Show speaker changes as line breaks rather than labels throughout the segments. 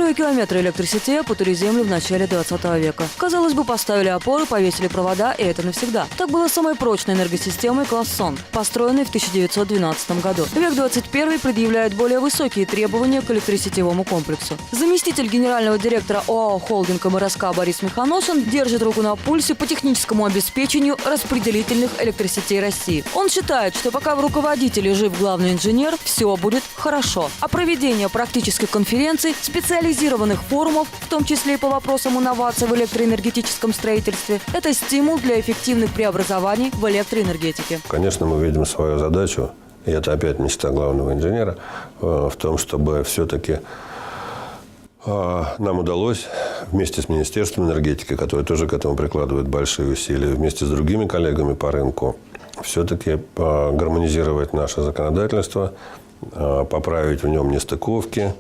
Первые километры электросетей опутали землю в начале 20 века. Казалось бы, поставили опоры, повесили провода, и это навсегда. Так было самой прочной энергосистемой класс Сон, построенной в 1912 году. Век 21 предъявляет более высокие требования к электросетевому комплексу. Заместитель генерального директора ОАО «Холдинг МРСК» Борис Миханошин держит руку на пульсе по техническому обеспечению распределительных электросетей России. Он считает, что пока в руководителе жив главный инженер, все будет хорошо. А проведение практических конференций, специализированных форумов, в том числе и по вопросам инноваций в электроэнергетическом строительстве, это стимул для эффективных преобразований в электроэнергетике.
Конечно, мы видим свою задачу, и это опять мечта главного инженера, в том, чтобы все-таки нам удалось вместе с Министерством энергетики, которое тоже к этому прикладывает большие усилия, вместе с другими коллегами по рынку, все-таки гармонизировать наше законодательство, поправить в нем нестыковки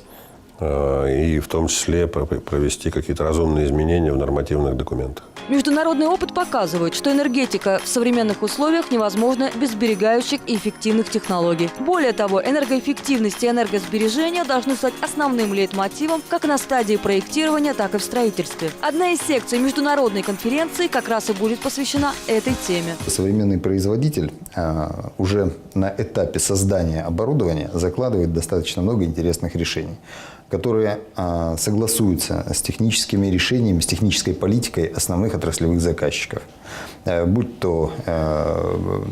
и в том числе провести какие-то разумные изменения в нормативных документах.
Международный опыт показывает, что энергетика в современных условиях невозможна без сберегающих и эффективных технологий. Более того, энергоэффективность и энергосбережение должны стать основным лейтмотивом как на стадии проектирования, так и в строительстве. Одна из секций международной конференции как раз и будет посвящена этой теме.
Современный производитель уже на этапе создания оборудования закладывает достаточно много интересных решений, которые согласуются с техническими решениями, с технической политикой основных отраслевых заказчиков. Будь то,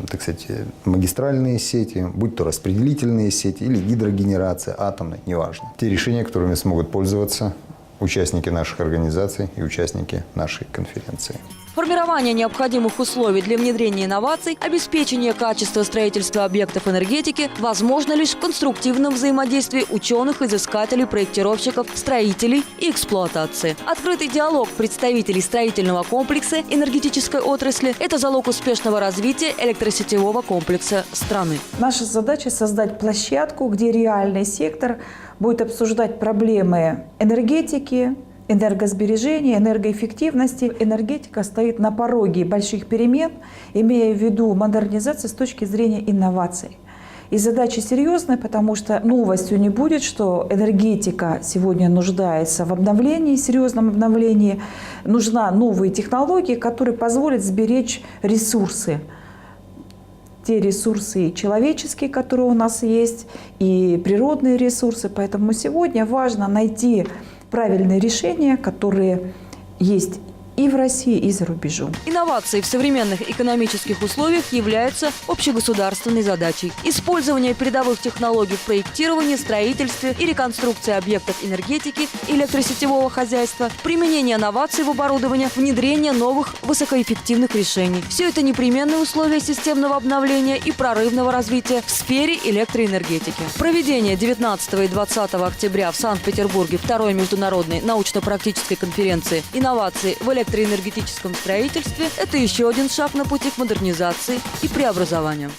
так сказать, магистральные сети, будь то распределительные сети или гидрогенерация, атомная, неважно. Те решения, которыми смогут пользоваться участники наших организаций и участники нашей конференции.
Формирование необходимых условий для внедрения инноваций, обеспечение качества строительства объектов энергетики возможно лишь в конструктивном взаимодействии ученых, изыскателей, проектировщиков, строителей и эксплуатации. Открытый диалог представителей строительного комплекса энергетической отрасли – это залог успешного развития электросетевого комплекса страны.
Наша задача – создать площадку, где реальный сектор будет обсуждать проблемы энергетики, энергосбережения, энергоэффективности. Энергетика стоит на пороге больших перемен, имея в виду модернизацию с точки зрения инноваций. И задача серьезная, потому что новостью не будет, что энергетика сегодня нуждается в обновлении, серьезном обновлении. Нужны новые технологии, которые позволят сберечь ресурсы. Те ресурсы человеческие, которые у нас есть, и природные ресурсы. Поэтому сегодня важно найти правильные решения, которые есть и в России, и за рубежом.
Инновации в современных экономических условиях являются общегосударственной задачей. Использование передовых технологий в проектировании, строительстве и реконструкции объектов энергетики и электросетевого хозяйства, применение инноваций в оборудовании, внедрение новых высокоэффективных решений. Все это непременные условия системного обновления и прорывного развития в сфере электроэнергетики. Проведение 19 и 20 октября в Санкт-Петербурге второй международной научно-практической конференции «Инновации в электроэнергетическом строительстве» – это еще один шаг на пути к модернизации и преобразованию.